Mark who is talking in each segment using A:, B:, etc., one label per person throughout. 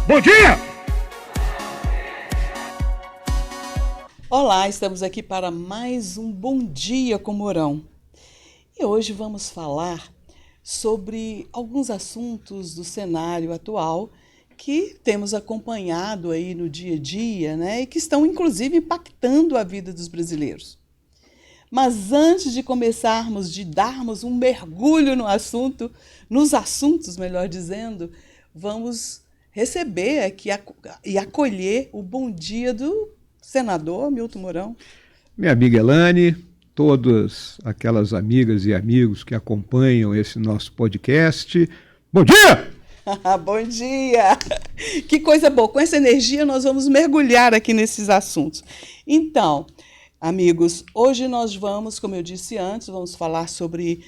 A: Bom dia!
B: Olá, estamos aqui para mais um Bom Dia com Mourão. E hoje vamos falar sobre alguns assuntos do cenário atual que temos acompanhado aí no dia a dia, né, e que estão inclusive impactando a vida dos brasileiros. Mas antes de começarmos, de darmos um mergulho no assunto, nos assuntos, melhor dizendo, vamos receber aqui e acolher o bom dia do senador Milton Mourão.
A: Minha amiga Elane, todas aquelas amigas e amigos que acompanham esse nosso podcast, bom dia!
B: Bom dia! Que coisa boa! Com essa energia nós vamos mergulhar aqui nesses assuntos. Então, amigos, hoje nós vamos, como eu disse antes, vamos falar sobre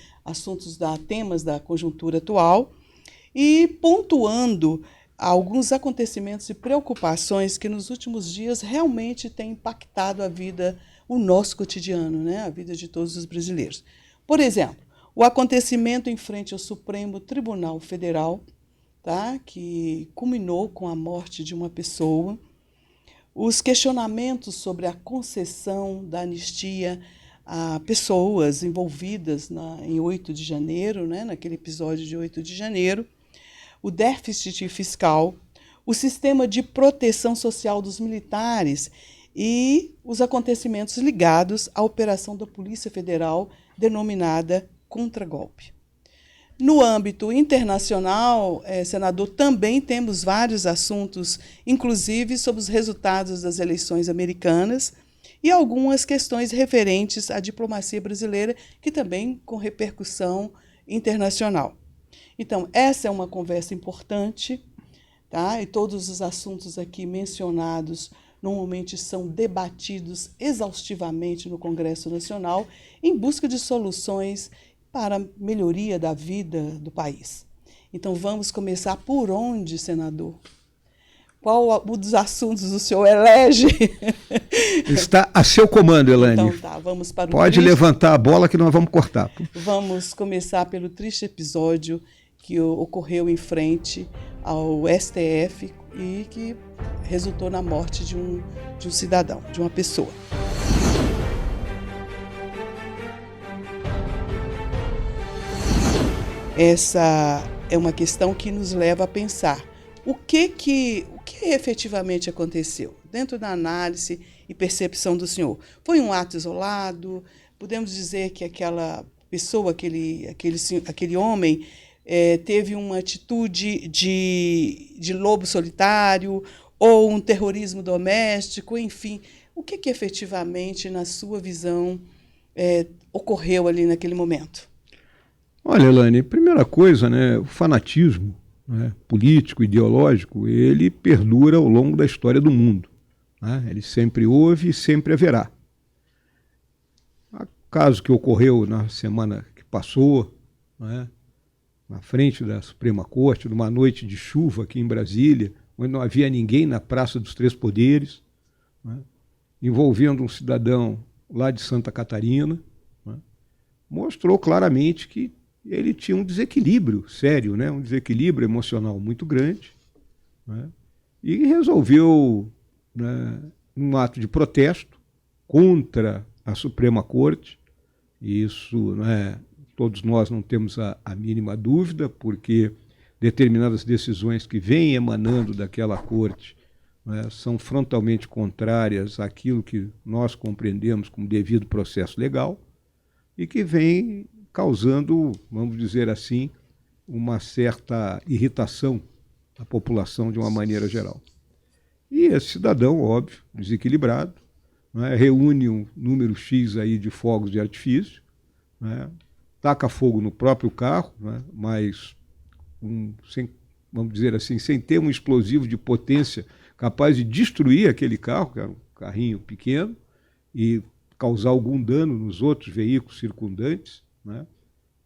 B: temas da conjuntura atual e pontuando alguns acontecimentos e preocupações que nos últimos dias realmente têm impactado o nosso cotidiano, né? A vida de todos os brasileiros. Por exemplo, o acontecimento em frente ao Supremo Tribunal Federal, tá? Que culminou com a morte de uma pessoa, os questionamentos sobre a concessão da anistia a pessoas envolvidas em 8 de janeiro, né? Naquele episódio de 8 de janeiro, o déficit fiscal, o sistema de proteção social dos militares e os acontecimentos ligados à operação da Polícia Federal denominada Contragolpe. No âmbito internacional, senador, também temos vários assuntos, inclusive sobre os resultados das eleições americanas e algumas questões referentes à diplomacia brasileira, que também com repercussão internacional. Então, essa é uma conversa importante, tá? E todos os assuntos aqui mencionados normalmente são debatidos exaustivamente no Congresso Nacional em busca de soluções para a melhoria da vida do país. Então, vamos começar por onde, senador? Qual dos assuntos o senhor elege?
A: Está a seu comando, Elane.
B: Então tá, vamos para o
A: Pode levantar a bola que nós vamos cortar.
B: Vamos começar pelo triste episódio que ocorreu em frente ao STF e que resultou na morte de um cidadão, de uma pessoa. Essa é uma questão que nos leva a pensar o que efetivamente aconteceu dentro da análise e percepção do senhor. Foi um ato isolado? Podemos dizer que aquela pessoa, aquele homem, teve uma atitude de lobo solitário ou um terrorismo doméstico, enfim. O que efetivamente, na sua visão, ocorreu ali naquele momento?
A: Olha, Elane, primeira coisa, né, o fanatismo, né, político, ideológico, ele perdura ao longo da história do mundo. Né? Ele sempre houve e sempre haverá. O caso que ocorreu na semana que passou, né, na frente da Suprema Corte, numa noite de chuva aqui em Brasília, onde não havia ninguém na Praça dos Três Poderes, né, envolvendo um cidadão lá de Santa Catarina, né, mostrou claramente que ele tinha um desequilíbrio sério, né, um desequilíbrio emocional muito grande, né, e resolveu, né, um ato de protesto contra a Suprema Corte. E isso, né, todos nós não temos a mínima dúvida, porque determinadas decisões que vêm emanando daquela corte, né, são frontalmente contrárias àquilo que nós compreendemos como devido processo legal e que vem causando, vamos dizer assim, uma certa irritação à população de uma maneira geral. E esse cidadão, óbvio, desequilibrado, né, reúne um número X aí de fogos de artifício, né, taca fogo no próprio carro, né, mas vamos dizer assim, sem ter um explosivo de potência capaz de destruir aquele carro, que era um carrinho pequeno, e causar algum dano nos outros veículos circundantes, né,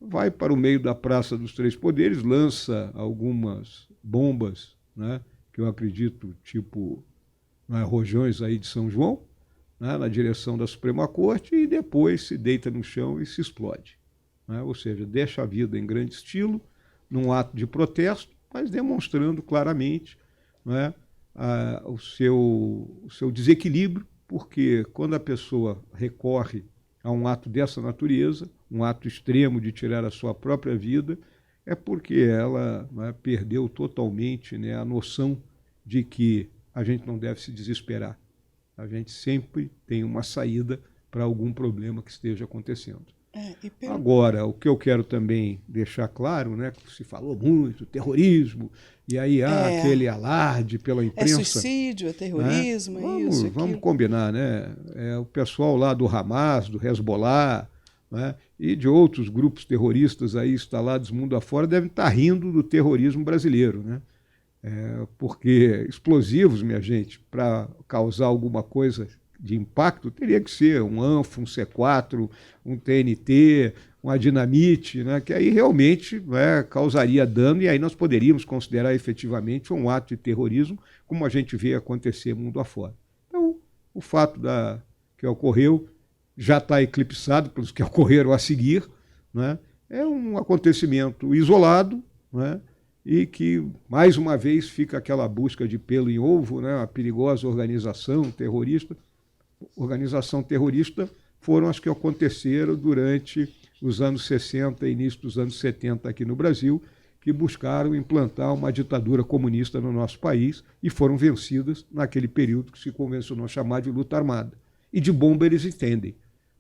A: vai para o meio da Praça dos Três Poderes, lança algumas bombas, né, que eu acredito tipo, né, rojões aí de São João, né, na direção da Suprema Corte, e depois se deita no chão e se explode. Né, ou seja, deixa a vida em grande estilo, num ato de protesto, mas demonstrando claramente não é, o seu desequilíbrio, porque quando a pessoa recorre a um ato dessa natureza, um ato extremo de tirar a sua própria vida, é porque ela, não é, perdeu totalmente, né, a noção de que a gente não deve se desesperar. A gente sempre tem uma saída para algum problema que esteja acontecendo. Agora, o que eu quero também deixar claro, né, que se falou muito, terrorismo, e aí há aquele alarde pela imprensa.
B: É suicídio, é terrorismo,
A: né?
B: isso,
A: vamos combinar, né? O pessoal lá do Hamas, do Hezbollah, né, e de outros grupos terroristas aí instalados mundo afora devem estar rindo do terrorismo brasileiro, né? Porque explosivos, minha gente, para causar alguma coisa de impacto, teria que ser um ANFO, um C4, um TNT, uma dinamite, né, que aí realmente, né, causaria dano, e aí nós poderíamos considerar efetivamente um ato de terrorismo, como a gente vê acontecer mundo afora. Então, o fato que ocorreu já está eclipsado pelos que ocorreram a seguir, né, é um acontecimento isolado, né, e que, mais uma vez, fica aquela busca de pelo em ovo, né, a perigosa organização terrorista foram as que aconteceram durante os anos 60 e início dos anos 70 aqui no Brasil, que buscaram implantar uma ditadura comunista no nosso país e foram vencidas naquele período que se convencionou chamar de luta armada. E de bomba eles entendem,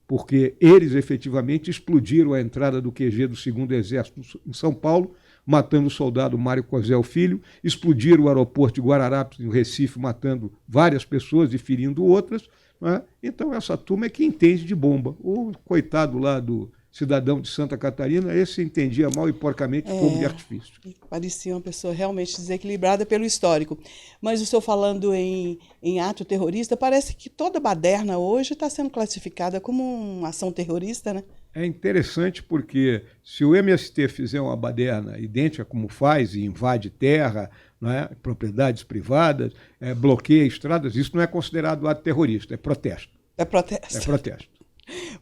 A: porque eles efetivamente explodiram a entrada do QG do 2º Exército em São Paulo, matando o soldado Mário Cosel Filho, explodiram o aeroporto de Guararapes, no Recife, matando várias pessoas e ferindo outras. Né? Então essa turma é que entende de bomba. O coitado lá do cidadão de Santa Catarina, esse entendia mal e porcamente fogo de artifício.
B: Parecia uma pessoa realmente desequilibrada pelo histórico. Mas o senhor falando em ato terrorista, parece que toda baderna hoje está sendo classificada como uma ação terrorista, né?
A: É interessante porque se o MST fizer uma baderna idêntica como faz e invade terra, não é, propriedades privadas, bloqueia estradas, isso não é considerado ato terrorista, é protesto.
B: É protesto.
A: É protesto.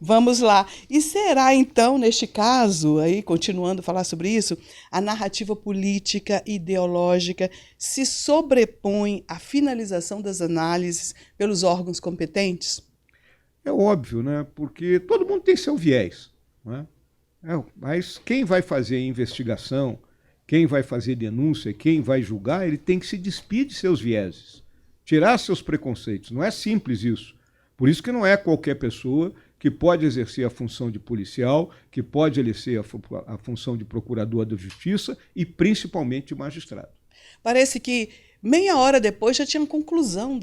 B: Vamos lá. E será, então, neste caso, aí, continuando a falar sobre isso, a narrativa política e ideológica se sobrepõe à finalização das análises pelos órgãos competentes?
A: É óbvio, né? Porque todo mundo tem seu viés. Né? Mas quem vai fazer investigação, quem vai fazer denúncia, quem vai julgar, ele tem que se despir de seus vieses, tirar seus preconceitos. Não é simples isso. Por isso que não é qualquer pessoa que pode exercer a função de policial, que pode exercer a função de procurador da justiça e principalmente de magistrado.
B: Parece que meia hora depois já tinha conclusão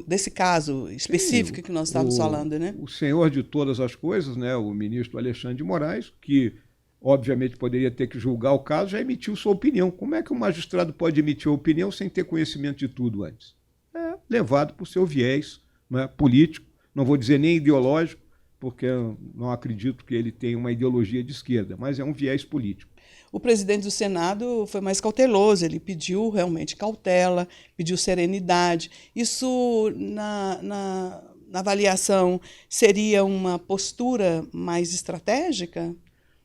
B: desse caso específico. Sim, que nós estávamos falando, né?
A: O senhor de todas as coisas, né, o ministro Alexandre de Moraes, que obviamente poderia ter que julgar o caso, já emitiu sua opinião. Como é que o magistrado pode emitir a opinião sem ter conhecimento de tudo antes? É levado por seu viés, né, político, não vou dizer nem ideológico, porque eu não acredito que ele tenha uma ideologia de esquerda, mas é um viés político.
B: O presidente do Senado foi mais cauteloso, ele pediu realmente cautela, pediu serenidade. Isso, na avaliação, seria uma postura mais estratégica?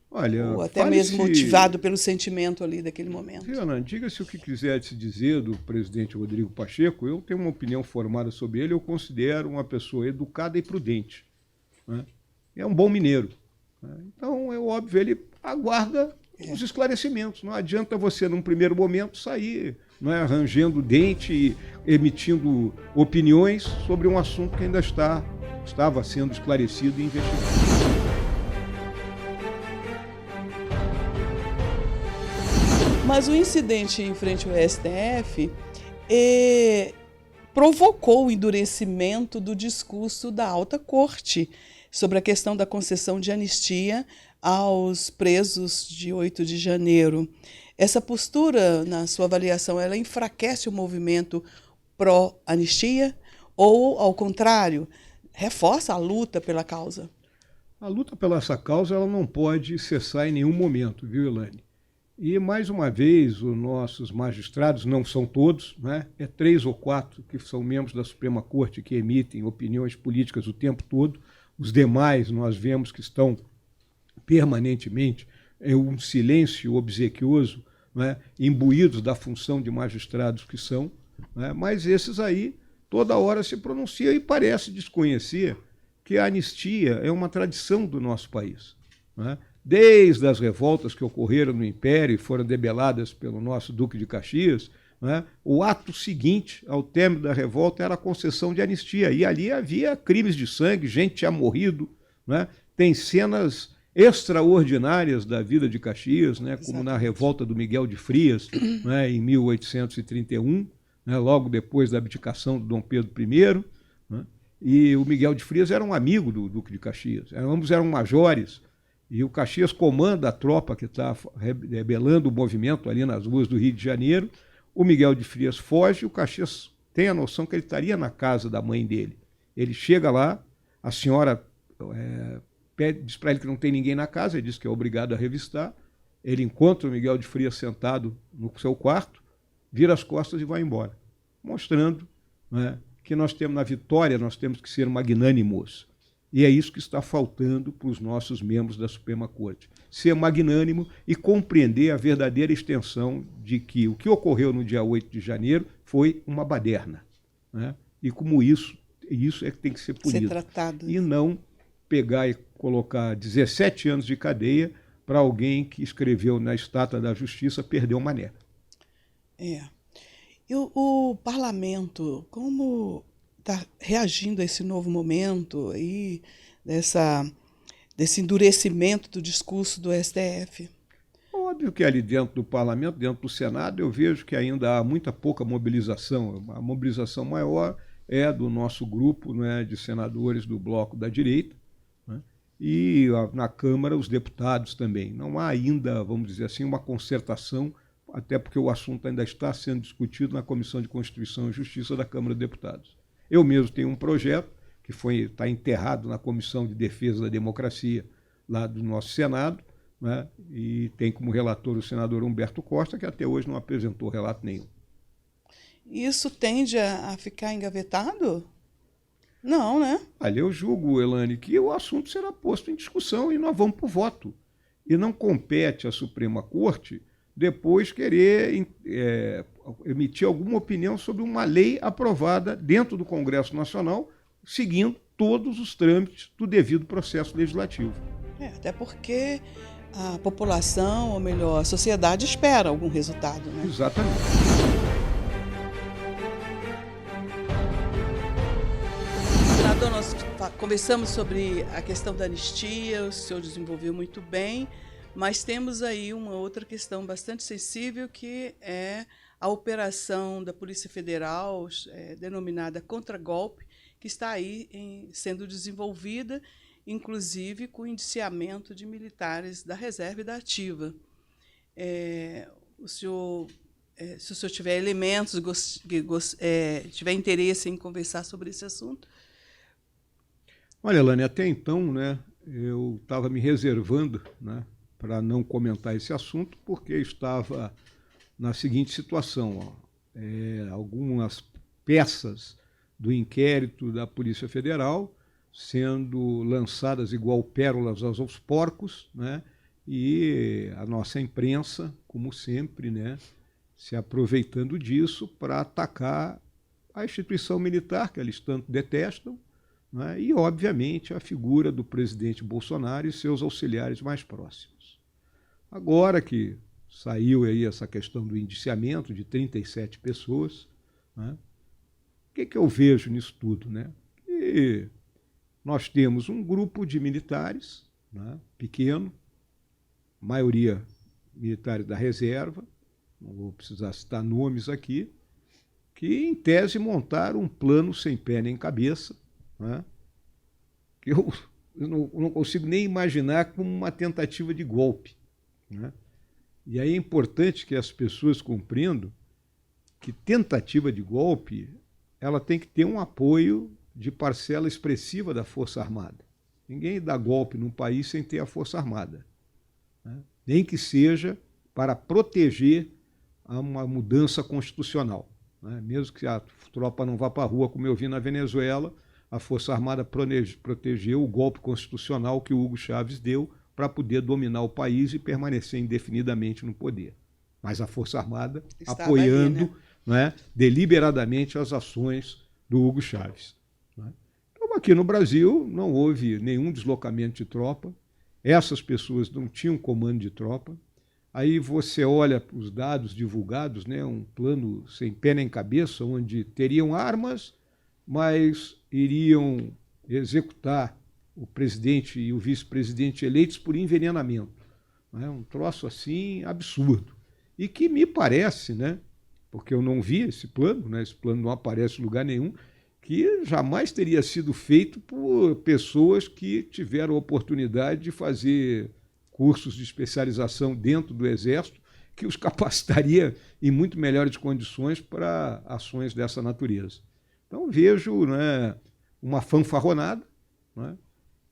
A: Olha,
B: ou até mesmo motivado pelo sentimento ali daquele momento?
A: Fernando, diga-se o que quiser se dizer do presidente Rodrigo Pacheco, eu tenho uma opinião formada sobre ele, eu considero uma pessoa educada e prudente. Né? É um bom mineiro. Né? Então, é óbvio, ele aguarda os esclarecimentos. Não adianta você, num primeiro momento, sair, não é, arranjando o dente e emitindo opiniões sobre um assunto que ainda estava sendo esclarecido e investigado.
B: Mas o incidente em frente ao STF provocou o endurecimento do discurso da alta corte sobre a questão da concessão de anistia aos presos de 8 de janeiro. Essa postura, na sua avaliação, ela enfraquece o movimento pró-anistia ou, ao contrário, reforça a luta pela causa?
A: A luta pela essa causa ela não pode cessar em nenhum momento, viu, Elaine? E, mais uma vez, os nossos magistrados, não são todos, né? 3 ou 4 que são membros da Suprema Corte que emitem opiniões políticas o tempo todo. Os demais nós vemos que estão permanentemente em um silêncio obsequioso, né? Imbuídos da função de magistrados que são. né? Mas esses aí toda hora se pronunciam e parece desconhecer que a anistia é uma tradição do nosso país, né? Desde as revoltas que ocorreram no Império e foram debeladas pelo nosso Duque de Caxias, né? O ato seguinte ao término da revolta era a concessão de anistia, e ali havia crimes de sangue, gente tinha morrido, né? Tem cenas extraordinárias da vida de Caxias, né? Como na revolta do Miguel de Frias, né? Em 1831, né? Logo depois da abdicação de Dom Pedro I, né? E o Miguel de Frias era um amigo do Duque de Caxias, ambos eram majores, e o Caxias comanda a tropa que está rebelando o movimento ali nas ruas do Rio de Janeiro. O Miguel de Frias foge e o Caxias tem a noção que ele estaria na casa da mãe dele. Ele chega lá, a senhora diz para ele que não tem ninguém na casa, ele diz que é obrigado a revistar. Ele encontra o Miguel de Frias sentado no seu quarto, vira as costas e vai embora, mostrando, né, que nós temos na vitória, nós temos que ser magnânimos. E é isso que está faltando para os nossos membros da Suprema Corte. Ser magnânimo e compreender a verdadeira extensão de que o que ocorreu no dia 8 de janeiro foi uma baderna, né? E como isso é que tem que ser punido.
B: Ser tratado.
A: E não pegar e colocar 17 anos de cadeia para alguém que escreveu na Estátua da Justiça perder o mané.
B: E o parlamento, como está reagindo a esse novo momento aí, desse endurecimento do discurso do STF?
A: Óbvio que ali dentro do parlamento, dentro do Senado, eu vejo que ainda há muita pouca mobilização. A mobilização maior é do nosso grupo, né, de senadores do bloco da direita, né, e na Câmara os deputados também. Não há ainda, vamos dizer assim, uma concertação, até porque o assunto ainda está sendo discutido na Comissão de Constituição e Justiça da Câmara dos Deputados. Eu mesmo tenho um projeto que está enterrado na Comissão de Defesa da Democracia lá do nosso Senado, né, e tem como relator o senador Humberto Costa, que até hoje não apresentou relato nenhum.
B: Isso tende a ficar engavetado? Não, né?
A: Olha, eu julgo, Elane, que o assunto será posto em discussão e nós vamos para o voto. E não compete à Suprema Corte depois querer emitir alguma opinião sobre uma lei aprovada dentro do Congresso Nacional, seguindo todos os trâmites do devido processo legislativo.
B: Até porque a população, ou melhor, a sociedade espera algum resultado, né?
A: Exatamente.
B: Senador, nós conversamos sobre a questão da anistia, o senhor desenvolveu muito bem, mas temos aí uma outra questão bastante sensível, que é a operação da Polícia Federal, denominada Contragolpe, que está aí sendo desenvolvida, inclusive com o indiciamento de militares da reserva e da ativa. Se o senhor tiver elementos, tiver interesse em conversar sobre esse assunto.
A: Olha, Elane, até então, né, eu estava me reservando, né, para não comentar esse assunto, porque estava na seguinte situação. Algumas peças do inquérito da Polícia Federal sendo lançadas igual pérolas aos porcos, né? E a nossa imprensa, como sempre, né, se aproveitando disso para atacar a instituição militar, que eles tanto detestam, né, e, obviamente, a figura do presidente Bolsonaro e seus auxiliares mais próximos. Agora que saiu aí essa questão do indiciamento de 37 pessoas, né, o que eu vejo nisso tudo, né? E nós temos um grupo de militares, né, pequeno, maioria militares da reserva, não vou precisar citar nomes aqui, que, em tese, montaram um plano sem pé nem cabeça, né, que eu não consigo nem imaginar como uma tentativa de golpe, né? E aí é importante que as pessoas compreendam que tentativa de golpe ela tem que ter um apoio de parcela expressiva da Força Armada. Ninguém dá golpe num país sem ter a Força Armada, né? Nem que seja para proteger uma mudança constitucional, né? Mesmo que a tropa não vá para a rua, como eu vi na Venezuela, a Força Armada protegeu o golpe constitucional que o Hugo Chávez deu para poder dominar o país e permanecer indefinidamente no poder. Mas a Força Armada apoiando, aí, né, né, deliberadamente as ações do Hugo Chávez. Né? Então, aqui no Brasil não houve nenhum deslocamento de tropa, essas pessoas não tinham comando de tropa. Aí você olha os dados divulgados, né, um plano sem pé nem cabeça, onde teriam armas, mas iriam executar o presidente e o vice-presidente eleitos por envenenamento. Né? Um troço assim absurdo. E que me parece, né, porque eu não vi esse plano, né, esse plano não aparece em lugar nenhum, que jamais teria sido feito por pessoas que tiveram a oportunidade de fazer cursos de especialização dentro do Exército, que os capacitaria em muito melhores condições para ações dessa natureza. Então vejo, né, uma fanfarronada, né,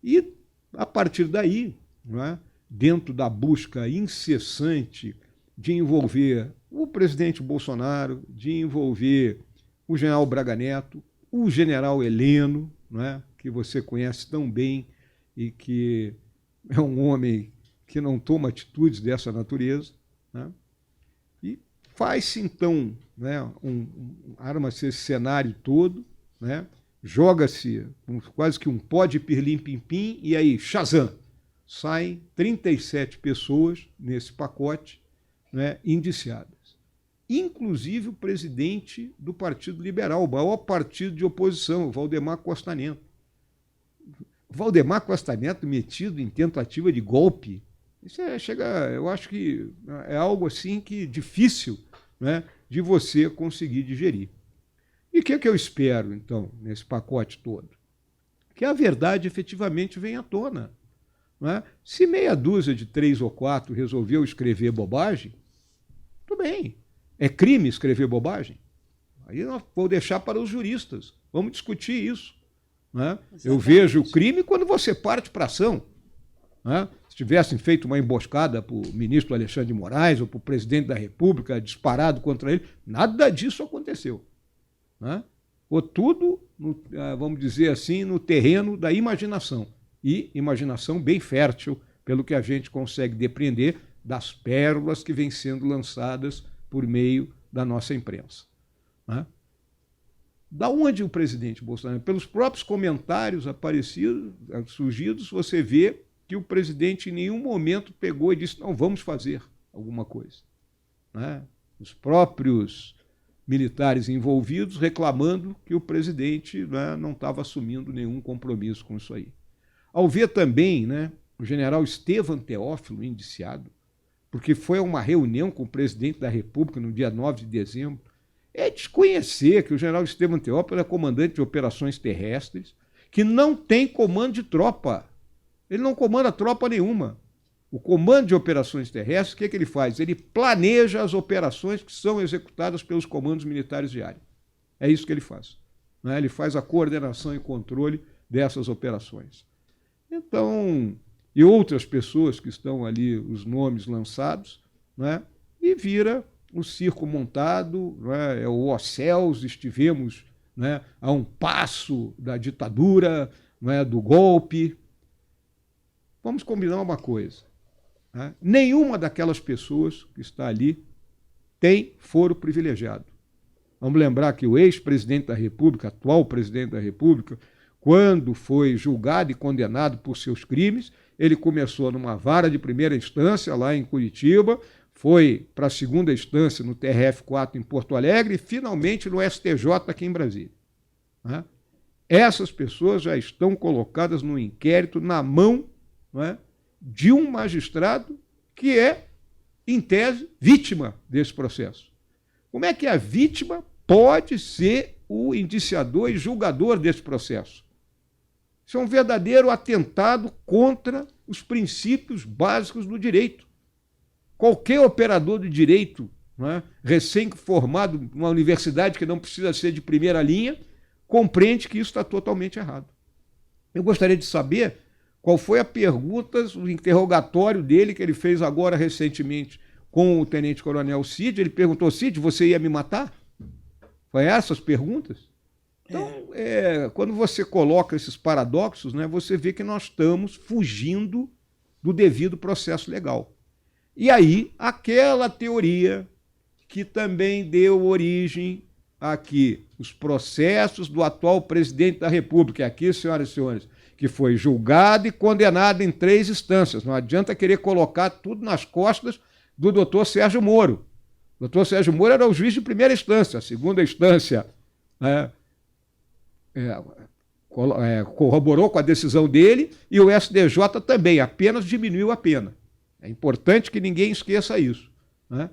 A: e a partir daí, né, dentro da busca incessante de envolver o presidente Bolsonaro, de envolver o general Braga Neto, o general Heleno, né, que você conhece tão bem e que é um homem que não toma atitudes dessa natureza, né, e faz-se então, né, arma-se esse cenário todo, né, joga-se quase que um pó de pirlim-pim-pim e aí, Shazam, saem 37 pessoas nesse pacote, né, indiciadas. Inclusive o presidente do Partido Liberal, o maior partido de oposição, o Valdemar Costa Neto. Valdemar Costa Neto metido em tentativa de golpe. Isso eu acho que é algo assim que difícil, né, de você conseguir digerir. E o que eu espero, então, nesse pacote todo? Que a verdade efetivamente venha à tona. Não é? Se meia dúzia de 3 ou 4 resolveu escrever bobagem, tudo bem. É crime escrever bobagem? Aí eu vou deixar para os juristas. Vamos discutir isso. Né? Eu vejo o crime quando você parte para a ação. Né? Se tivessem feito uma emboscada para o ministro Alexandre de Moraes ou para o presidente da República, disparado contra ele, nada disso aconteceu. Né? Ou tudo, vamos dizer assim, no terreno da imaginação. E imaginação bem fértil, pelo que a gente consegue depreender das pérolas que vêm sendo lançadas por meio da nossa imprensa. Né? Da onde o presidente Bolsonaro? Pelos próprios comentários surgidos, você vê que o presidente em nenhum momento pegou e disse, não, vamos fazer alguma coisa. Né? Os próprios militares envolvidos reclamando que o presidente, né, não estava assumindo nenhum compromisso com isso aí. Ao ver também, né, o general Estevam Teófilo indiciado, porque foi a uma reunião com o presidente da República no dia 9 de dezembro, é desconhecer que o general Estevam Teófilo é comandante de operações terrestres, que não tem comando de tropa. Ele não comanda tropa nenhuma. O comando de operações terrestres, o que ele faz? Ele planeja as operações que são executadas pelos comandos militares de área. É isso que ele faz. Né? Ele faz a coordenação e controle dessas operações. Então, e outras pessoas que estão ali, os nomes lançados, né? E vira o circo montado, né? É o Ocels, estivemos, né, a um passo da ditadura, né, do golpe. Vamos combinar uma coisa. Né? Nenhuma daquelas pessoas que está ali tem foro privilegiado. Vamos lembrar que o ex-presidente da República, atual presidente da República, quando foi julgado e condenado por seus crimes, ele começou numa vara de primeira instância, lá em Curitiba, foi para a segunda instância no TRF4 em Porto Alegre e finalmente no STJ aqui em Brasília. Né? Essas pessoas já estão colocadas no inquérito na mão, né, de um magistrado que é, em tese, vítima desse processo. Como é que a vítima pode ser o indiciador e julgador desse processo? Isso é um verdadeiro atentado contra os princípios básicos do direito. Qualquer operador do direito, né, recém-formado numa universidade que não precisa ser de primeira linha, compreende que isso está totalmente errado. Eu gostaria de saber qual foi a pergunta, o interrogatório dele que ele fez agora recentemente com o tenente-coronel Cid. Ele perguntou, Cid, você ia me matar? Foi essas perguntas? Então, quando você coloca esses paradoxos, né, você vê que nós estamos fugindo do devido processo legal. E aí, aquela teoria que também deu origem aqui os processos do atual presidente da República, aqui, senhoras e senhores, que foi julgado e condenado em 3 instâncias. Não adianta querer colocar tudo nas costas do doutor Sérgio Moro. O doutor Sérgio Moro era o juiz de primeira instância. A segunda instância corroborou com a decisão dele e o STJ também apenas diminuiu a pena. É importante que ninguém esqueça isso. Né?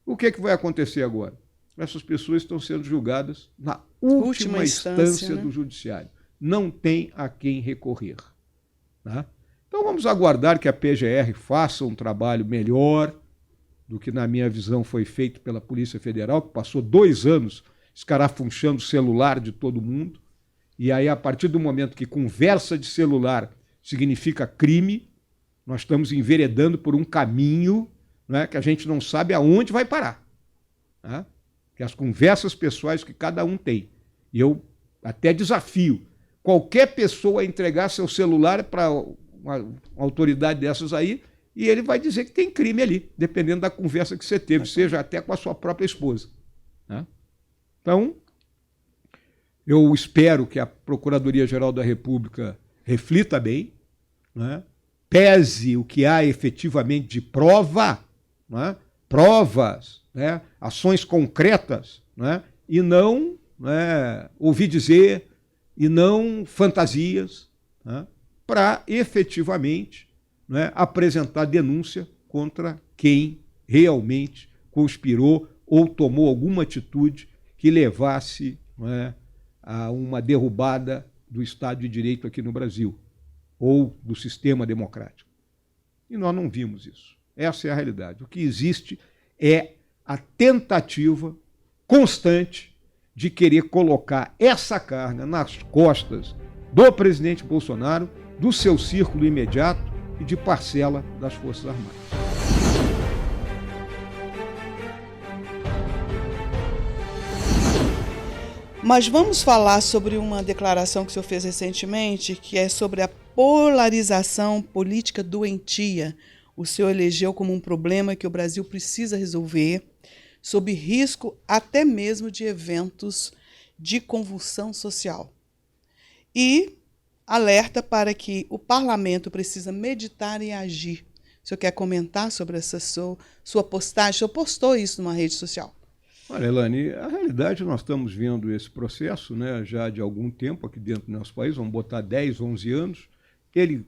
A: O que vai acontecer agora? Essas pessoas estão sendo julgadas na última instância, né, do judiciário. Não tem a quem recorrer. Né? Então vamos aguardar que a PGR faça um trabalho melhor do que, na minha visão, foi feito pela Polícia Federal, que passou 2 anos escarafunchando o celular de todo mundo. E aí, a partir do momento que conversa de celular significa crime, nós estamos enveredando por um caminho, né, que a gente não sabe aonde vai parar. Né? Que as conversas pessoais que cada um tem. E eu até desafio qualquer pessoa a entregar seu celular para uma autoridade dessas aí, e ele vai dizer que tem crime ali, dependendo da conversa que você teve, seja até com a sua própria esposa. Né? Então, eu espero que a Procuradoria-Geral da República reflita bem, né? Pese o que há efetivamente de prova, né? Provas, né? Ações concretas, né? E não, né, ouvir dizer, e não fantasias, né? Para efetivamente, né, apresentar denúncia contra quem realmente conspirou ou tomou alguma atitude que levasse, né, a uma derrubada do Estado de Direito aqui no Brasil, ou do sistema democrático. E nós não vimos isso. Essa é a realidade. O que existe é a tentativa constante de querer colocar essa carga nas costas do presidente Bolsonaro, do seu círculo imediato e de parcela das Forças Armadas.
B: Mas vamos falar sobre uma declaração que o senhor fez recentemente, que é sobre a polarização política doentia. O senhor elegeu como um problema que o Brasil precisa resolver, sob risco até mesmo de eventos de convulsão social. E alerta para que o parlamento precisa meditar e agir. O senhor quer comentar sobre essa sua postagem? O senhor postou isso numa rede social.
A: Olha, Elane, a realidade nós estamos vendo esse processo, né, já de algum tempo aqui dentro do nosso país, vamos botar 10, 11 anos. Ele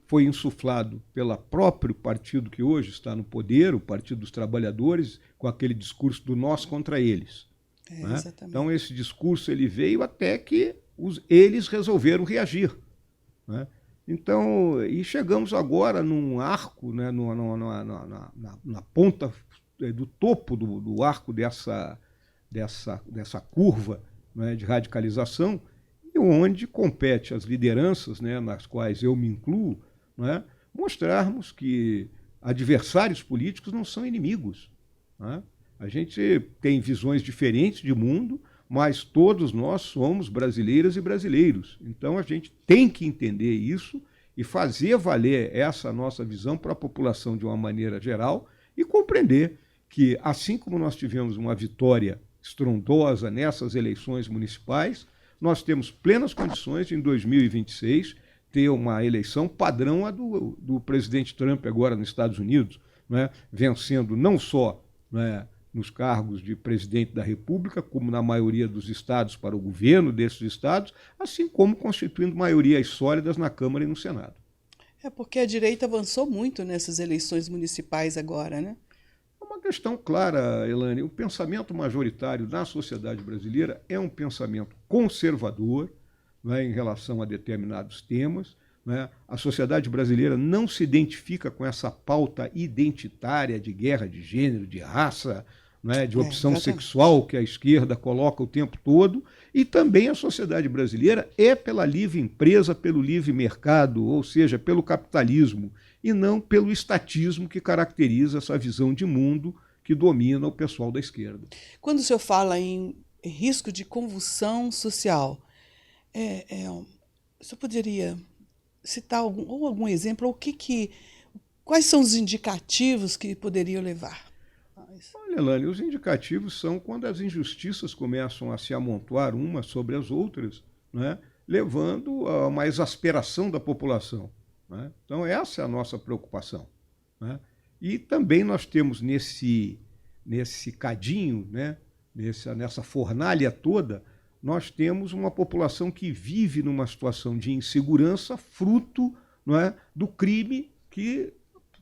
A: foi insuflado pelo próprio partido que hoje está no poder, o Partido dos Trabalhadores, com aquele discurso do nós contra eles. Né? Então esse discurso ele veio até que eles resolveram reagir. Né? Então, e chegamos agora num arco, né, na ponta do topo do arco dessa curva, né, de radicalização, e onde compete às lideranças, né, nas quais eu me incluo, né, mostrarmos que adversários políticos não são inimigos. Né? A gente tem visões diferentes de mundo, mas todos nós somos brasileiras e brasileiros. Então a gente tem que entender isso e fazer valer essa nossa visão para a população de uma maneira geral e compreender que, assim como nós tivemos uma vitória estrondosa nessas eleições municipais, nós temos plenas condições de, em 2026, ter uma eleição padrão a do presidente Trump agora nos Estados Unidos, né, vencendo não só, né, nos cargos de presidente da República, como na maioria dos estados para o governo desses estados, assim como constituindo maiorias sólidas na Câmara e no Senado.
B: É porque a direita avançou muito nessas eleições municipais agora, né?
A: É uma questão clara, Elane. O pensamento majoritário da sociedade brasileira é um pensamento conservador, né, em relação a determinados temas. Né? A sociedade brasileira não se identifica com essa pauta identitária de guerra de gênero, de raça, né, de opção sexual que a esquerda coloca o tempo todo, e também a sociedade brasileira é pela livre empresa, pelo livre mercado, ou seja, pelo capitalismo, e não pelo estatismo que caracteriza essa visão de mundo que domina o pessoal da esquerda.
B: Quando o senhor fala em risco de convulsão social, o senhor poderia citar algum exemplo, quais são os indicativos que poderiam levar?
A: Olha, Elane, os indicativos são quando as injustiças começam a se amontoar umas sobre as outras, né, levando a uma exasperação da população. Né? Então, essa é a nossa preocupação. Né? E também nós temos nesse cadinho, né, nessa fornalha toda, nós temos uma população que vive numa situação de insegurança, fruto, não é, do crime que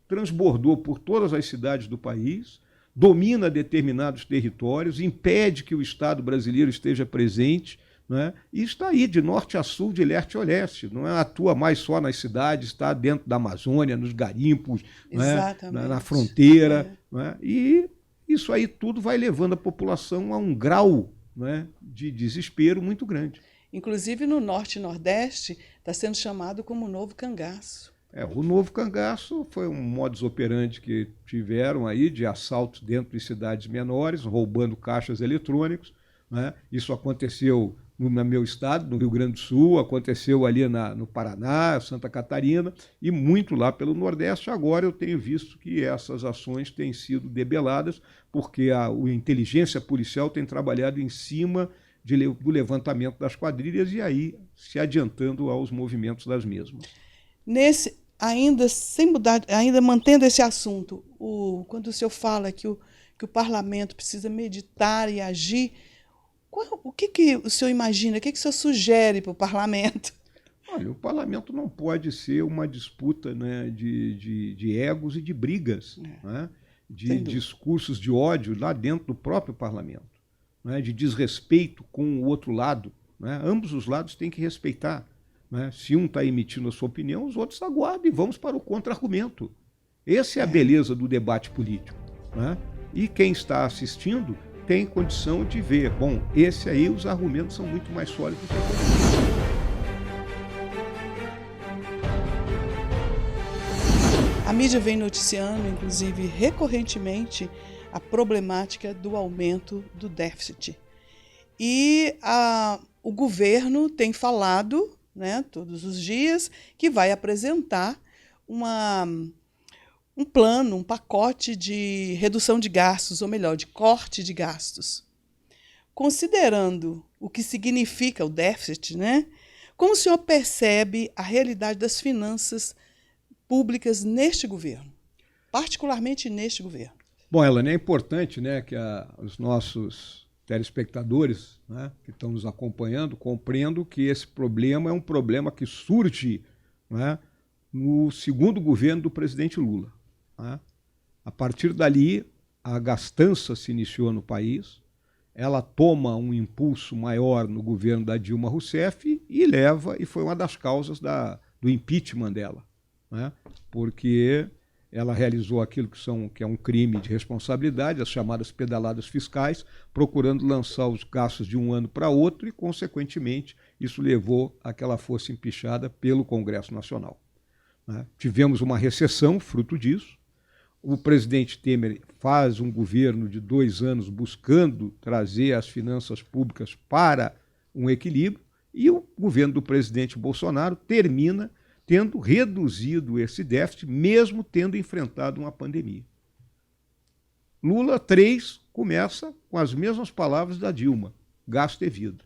A: transbordou por todas as cidades do país, domina determinados territórios, impede que o Estado brasileiro esteja presente, não é? E está aí, de norte a sul, de leste a oeste. Não é, atua mais só nas cidades, está dentro da Amazônia, nos garimpos, não é? Na fronteira. Não é? E isso aí tudo vai levando a população a um grau, não é, de desespero muito grande.
B: Inclusive no norte e nordeste está sendo chamado como novo cangaço.
A: O novo cangaço foi um modus operandi que tiveram aí de assaltos dentro de cidades menores, roubando caixas eletrônicos. Né? Isso aconteceu no meu estado, no Rio Grande do Sul, aconteceu ali no Paraná, Santa Catarina e muito lá pelo Nordeste. Agora eu tenho visto que essas ações têm sido debeladas porque a inteligência policial tem trabalhado em cima do levantamento das quadrilhas e aí se adiantando aos movimentos das mesmas.
B: Ainda sem mudar, ainda mantendo esse assunto, quando o senhor fala que o parlamento precisa meditar e agir, o que o senhor imagina, o que o senhor sugere para o parlamento?
A: Olha, o parlamento não pode ser uma disputa, né, de egos e de brigas, né, de discursos de ódio lá dentro do próprio parlamento, né, de desrespeito com o outro lado. Né? Ambos os lados têm que respeitar. Né? Se um está emitindo a sua opinião, os outros aguardam e vamos para o contra-argumento. Essa é a beleza do debate político. Né? E quem está assistindo tem condição de ver, bom, esse aí os argumentos são muito mais sólidos do que
B: a mídia vem noticiando, inclusive recorrentemente, a problemática do aumento do déficit. E o governo tem falado, né, todos os dias, que vai apresentar um plano, um pacote de redução de gastos, ou melhor, de corte de gastos. Considerando o que significa o déficit, né, como o senhor percebe a realidade das finanças públicas neste governo, particularmente neste governo?
A: Bom, Elane, é importante, né, que os nossos telespectadores, né, que estão nos acompanhando compreendam que esse problema é um problema que surge, né, no segundo governo do presidente Lula. Né? A partir dali, a gastança se iniciou no país, ela toma um impulso maior no governo da Dilma Rousseff e foi uma das causas do impeachment dela. Né? Porque ela realizou aquilo que é um crime de responsabilidade, as chamadas pedaladas fiscais, procurando lançar os gastos de um ano para outro e, consequentemente, isso levou a que ela fosse empichada pelo Congresso Nacional. Né? Tivemos uma recessão fruto disso. O presidente Temer faz um governo de 2 anos buscando trazer as finanças públicas para um equilíbrio e o governo do presidente Bolsonaro termina tendo reduzido esse déficit, mesmo tendo enfrentado uma pandemia. Lula 3 começa com as mesmas palavras da Dilma, gasto é vida.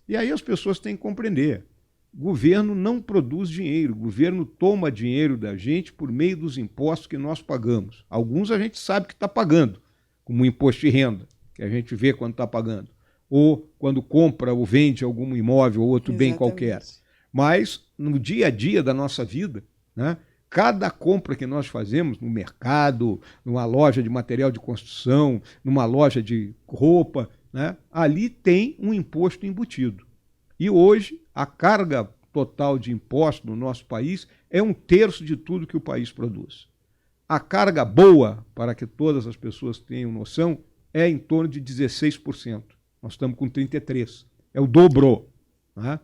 A: E aí as pessoas têm que compreender, governo não produz dinheiro, o governo toma dinheiro da gente por meio dos impostos que nós pagamos. Alguns a gente sabe que está pagando, como o imposto de renda, que a gente vê quando está pagando, ou quando compra ou vende algum imóvel ou outro bem qualquer. Mas, no dia a dia da nossa vida, né, cada compra que nós fazemos no mercado, numa loja de material de construção, numa loja de roupa, né, ali tem um imposto embutido. E hoje, a carga total de imposto no nosso país é 1/3 de tudo que o país produz. A carga boa, para que todas as pessoas tenham noção, é em torno de 16%. Nós estamos com 33%. É o dobro. Né?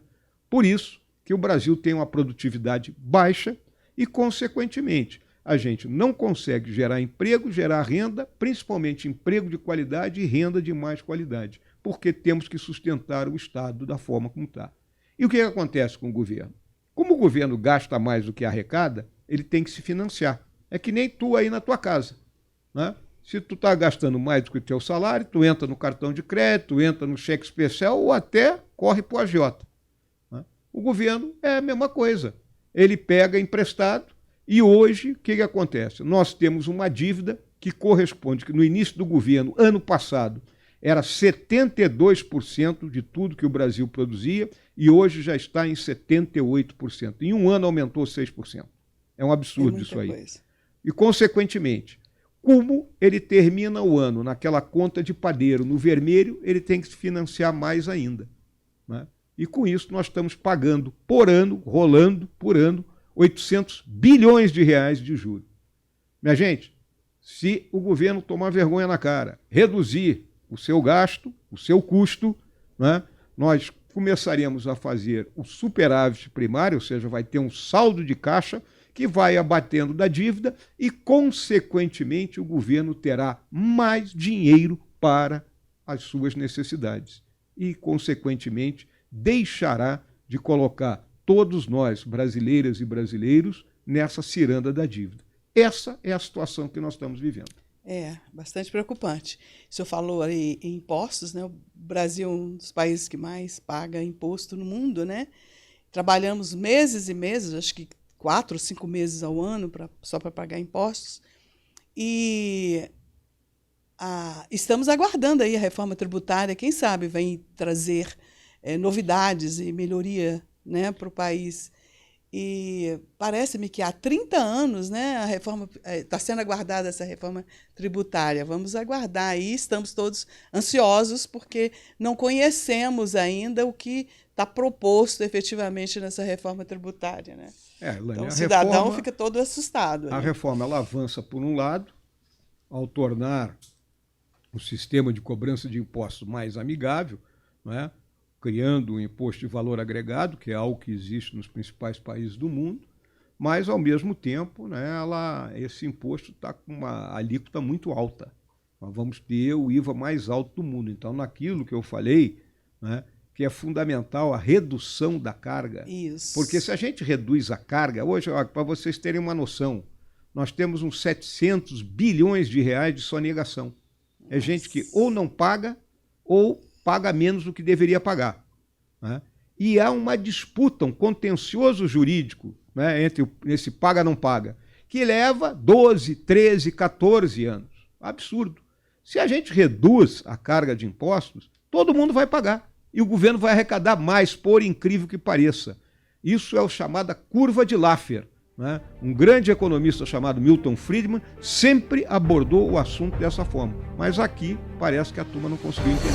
A: Por isso que o Brasil tem uma produtividade baixa e, consequentemente, a gente não consegue gerar emprego, gerar renda, principalmente emprego de qualidade e renda de mais qualidade, porque temos que sustentar o Estado da forma como está. E o que acontece com o governo? Como o governo gasta mais do que arrecada, ele tem que se financiar. É que nem tu aí na tua casa. Né? Se tu está gastando mais do que o teu salário, tu entra no cartão de crédito, entra no cheque especial ou até corre para o agiota. O governo é a mesma coisa. Ele pega emprestado e hoje, o que acontece? Nós temos uma dívida que corresponde, que no início do governo, ano passado, era 72% de tudo que o Brasil produzia e hoje já está em 78%. Em um ano aumentou 6%. É um absurdo isso aí. Coisa. E, consequentemente, como ele termina o ano naquela conta de padeiro no vermelho, ele tem que se financiar mais ainda. Né? E com isso nós estamos pagando por ano, rolando por ano, 800 bilhões de reais de juros. Minha gente, se o governo tomar vergonha na cara, reduzir o seu gasto, o seu custo, né, nós começaremos a fazer o superávit primário, ou seja, vai ter um saldo de caixa que vai abatendo da dívida e, consequentemente, o governo terá mais dinheiro para as suas necessidades e, consequentemente, deixará de colocar todos nós, brasileiras e brasileiros, nessa ciranda da dívida. Essa é a situação que nós estamos vivendo.
B: É, bastante preocupante. O senhor falou aí em impostos, né? O Brasil é um dos países que mais paga imposto no mundo, né? Trabalhamos meses e meses, acho que 4 ou 5 meses ao ano só para pagar impostos. E estamos aguardando aí a reforma tributária, quem sabe vem trazer novidades e melhoria, né, para o país. E parece-me que há 30 anos, né, a reforma está sendo aguardada, essa reforma tributária. Vamos aguardar aí, estamos todos ansiosos porque não conhecemos ainda o que está proposto efetivamente nessa reforma tributária, né?
A: Elaine,
B: então o cidadão fica todo assustado.
A: A reforma ela avança por um lado, ao tornar o sistema de cobrança de impostos mais amigável, não é? Criando um imposto de valor agregado, que é algo que existe nos principais países do mundo, mas, ao mesmo tempo, né, esse imposto está com uma alíquota muito alta. Nós vamos ter o IVA mais alto do mundo. Então, naquilo que eu falei, né, que é fundamental a redução da carga.
B: Isso.
A: Porque se a gente reduz a carga, hoje, para vocês terem uma noção, nós temos uns 700 bilhões de reais de sonegação. É Nossa. Gente que ou não paga ou paga menos do que deveria pagar. Né? E há uma disputa, um contencioso jurídico, né, entre esse paga não paga, que leva 12, 13, 14 anos. Absurdo. Se a gente reduz a carga de impostos, todo mundo vai pagar. E o governo vai arrecadar mais, por incrível que pareça. Isso é o chamada curva de Laffer. Né? Um grande economista chamado Milton Friedman sempre abordou o assunto dessa forma. Mas aqui parece que a turma não conseguiu entender.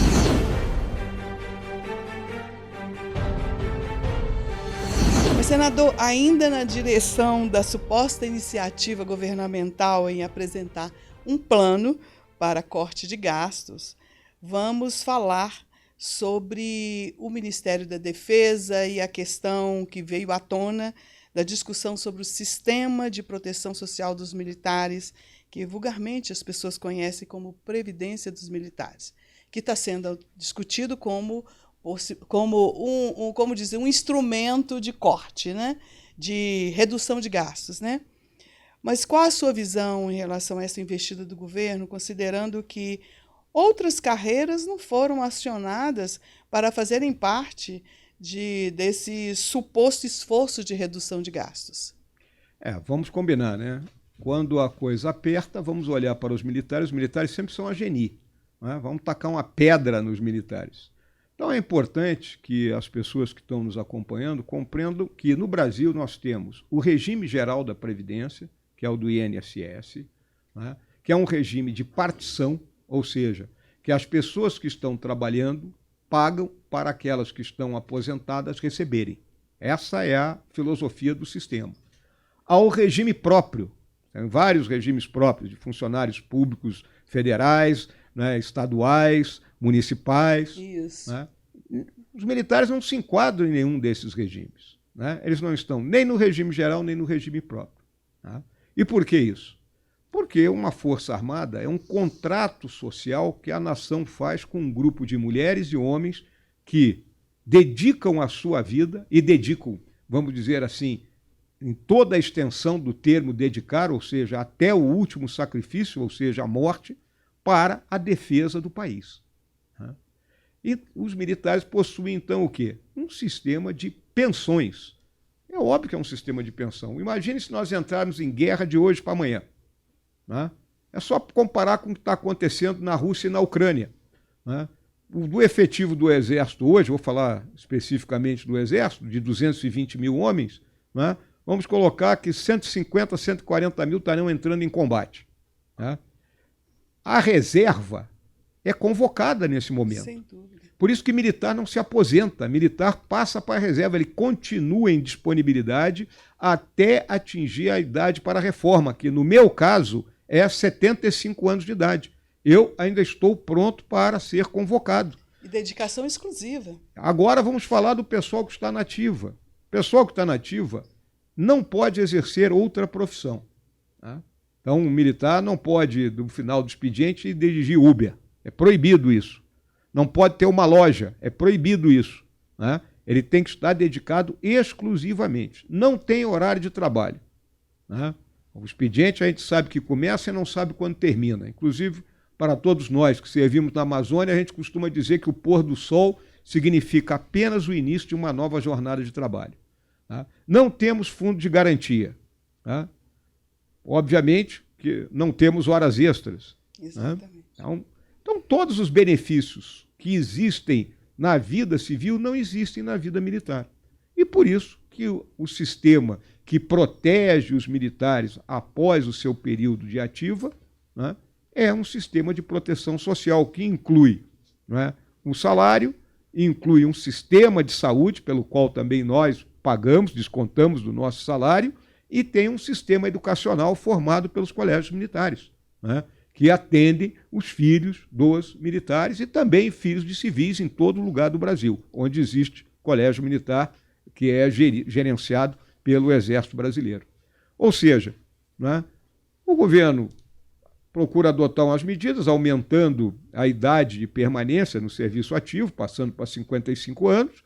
B: Mas, senador, ainda na direção da suposta iniciativa governamental em apresentar um plano para corte de gastos, vamos falar sobre o Ministério da Defesa e a questão que veio à tona da discussão sobre o sistema de proteção social dos militares, que vulgarmente as pessoas conhecem como Previdência dos Militares, que está sendo discutido como um instrumento de corte, né? De redução de gastos. Né? Mas qual a sua visão em relação a essa investida do governo, considerando que outras carreiras não foram acionadas para fazerem parte desse suposto esforço de redução de gastos?
A: Vamos combinar, né? Quando a coisa aperta, vamos olhar para os militares sempre são a geni, né? Vamos tacar uma pedra nos militares. Então é importante que as pessoas que estão nos acompanhando compreendam que no Brasil nós temos o regime geral da Previdência, que é o do INSS, né? Que é um regime de partição, ou seja, que as pessoas que estão trabalhando pagam para aquelas que estão aposentadas receberem. Essa é a filosofia do sistema. Há o regime próprio, tem vários regimes próprios de funcionários públicos federais, né, estaduais, municipais.
B: Isso.
A: Né? Os militares não se enquadram em nenhum desses regimes. Né? Eles não estão nem no regime geral, nem no regime próprio. Tá? E por que isso? Porque uma força armada é um contrato social que a nação faz com um grupo de mulheres e homens que dedicam a sua vida e dedicam, vamos dizer assim, em toda a extensão do termo dedicar, ou seja, até o último sacrifício, ou seja, a morte, para a defesa do país. E os militares possuem, então, o quê? Um sistema de pensões. É óbvio que é um sistema de pensão. Imagine se nós entrarmos em guerra de hoje para amanhã. É só comparar com o que está acontecendo na Rússia e na Ucrânia. Do efetivo do Exército hoje, vou falar especificamente do Exército, de 220 mil homens, vamos colocar que 150, 140 mil estarão entrando em combate. A reserva é convocada nesse momento.
B: Sem dúvida.
A: Por isso que militar não se aposenta, militar passa para a reserva, ele continua em disponibilidade até atingir a idade para a reforma, que no meu caso é 75 anos de idade. Eu ainda estou pronto para ser convocado.
B: E dedicação exclusiva.
A: Agora vamos falar do pessoal que está na ativa. O pessoal que está na ativa não pode exercer outra profissão. Então, um militar não pode, no final do expediente, dirigir Uber. É proibido isso. Não pode ter uma loja. É proibido isso. Ele tem que estar dedicado exclusivamente. Não tem horário de trabalho. O expediente a gente sabe que começa e não sabe quando termina. Inclusive, para todos nós que servimos na Amazônia, a gente costuma dizer que o pôr do sol significa apenas o início de uma nova jornada de trabalho. Não temos fundo de garantia. Obviamente que não temos horas extras.
B: Exatamente.
A: Então, todos os benefícios que existem na vida civil não existem na vida militar. E por isso que o sistema que protege os militares após o seu período de ativa é um sistema de proteção social que inclui um salário, inclui um sistema de saúde, pelo qual também nós pagamos, descontamos do nosso salário, e tem um sistema educacional formado pelos colégios militares, que atendem os filhos dos militares e também filhos de civis em todo lugar do Brasil, onde existe colégio militar que é gerenciado pelo Exército Brasileiro. Ou seja, o governo procura adotar umas medidas, aumentando a idade de permanência no serviço ativo, passando para 55 anos,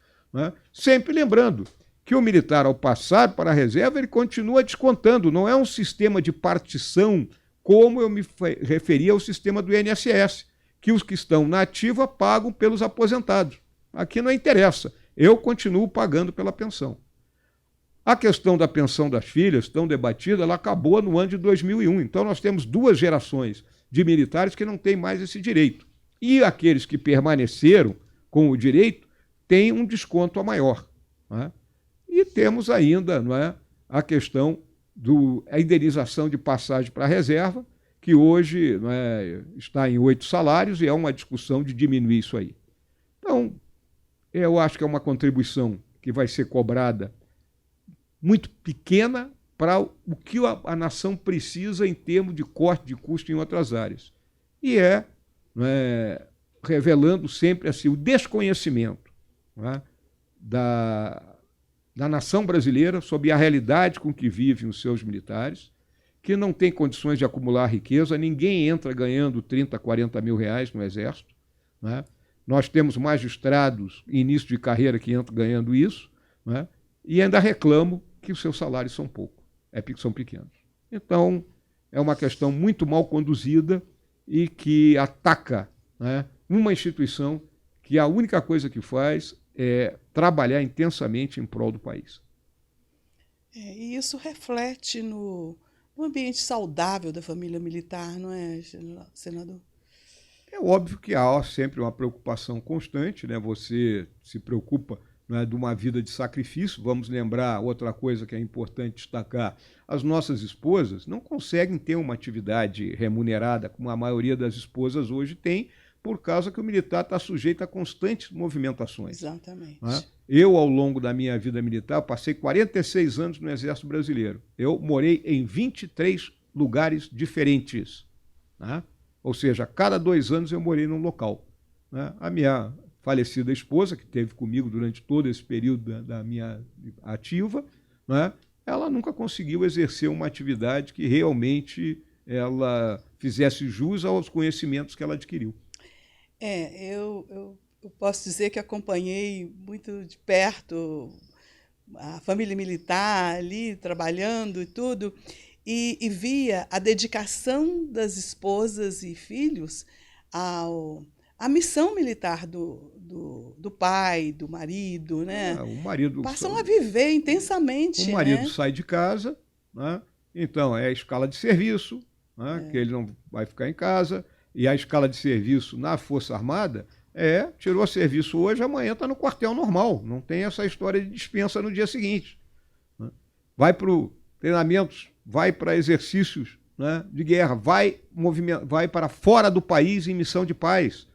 A: sempre lembrando que o militar, ao passar para a reserva, ele continua descontando, não é um sistema de partição como eu me referi ao sistema do INSS, que os que estão na ativa pagam pelos aposentados. Aqui não interessa, eu continuo pagando pela pensão. A questão da pensão das filhas, tão debatida, ela acabou no ano de 2001. Então nós temos duas gerações de militares que não têm mais esse direito. E aqueles que permaneceram com o direito têm um desconto a maior. E temos ainda a questão da indenização de passagem para a reserva, que hoje está em 8 salários e é uma discussão de diminuir isso aí. Então, eu acho que é uma contribuição que vai ser cobrada muito pequena para o que a nação precisa em termos de corte de custo em outras áreas. E revelando sempre assim, o desconhecimento da nação brasileira sobre a realidade com que vivem os seus militares, que não tem condições de acumular riqueza, ninguém entra ganhando 30, 40 mil reais no Exército. Nós temos magistrados em início de carreira que entram ganhando isso, e ainda reclamam que os seus salários são são pequenos. Então, é uma questão muito mal conduzida e que ataca uma instituição que a única coisa que faz é trabalhar intensamente em prol do país.
B: E isso reflete no ambiente saudável da família militar, não é, senador?
A: É óbvio que há sempre uma preocupação constante, Você se preocupa de uma vida de sacrifício. Vamos lembrar outra coisa que é importante destacar: as nossas esposas não conseguem ter uma atividade remunerada, como a maioria das esposas hoje tem, por causa que o militar está sujeito a constantes movimentações.
B: Exatamente.
A: Eu, ao longo da minha vida militar, passei 46 anos no Exército Brasileiro. Eu morei em 23 lugares diferentes. Ou seja, a cada 2 anos eu morei num local. A minha falecida esposa, que esteve comigo durante todo esse período da minha ativa, ela nunca conseguiu exercer uma atividade que realmente ela fizesse jus aos conhecimentos que ela adquiriu.
B: Eu posso dizer que acompanhei muito de perto a família militar ali trabalhando e tudo, e via a dedicação das esposas e filhos à missão militar do pai, do marido, né?
A: O marido
B: Passam a viver intensamente.
A: O marido,
B: né?
A: sai de casa, né? Então é a escala de serviço, né? Que ele não vai ficar em casa, e a escala de serviço na Força Armada tirou serviço hoje, amanhã está no quartel normal, não tem essa história de dispensa no dia seguinte. Né? Vai para treinamentos, vai para exercícios, né, de guerra, vai para fora do país em missão de paz.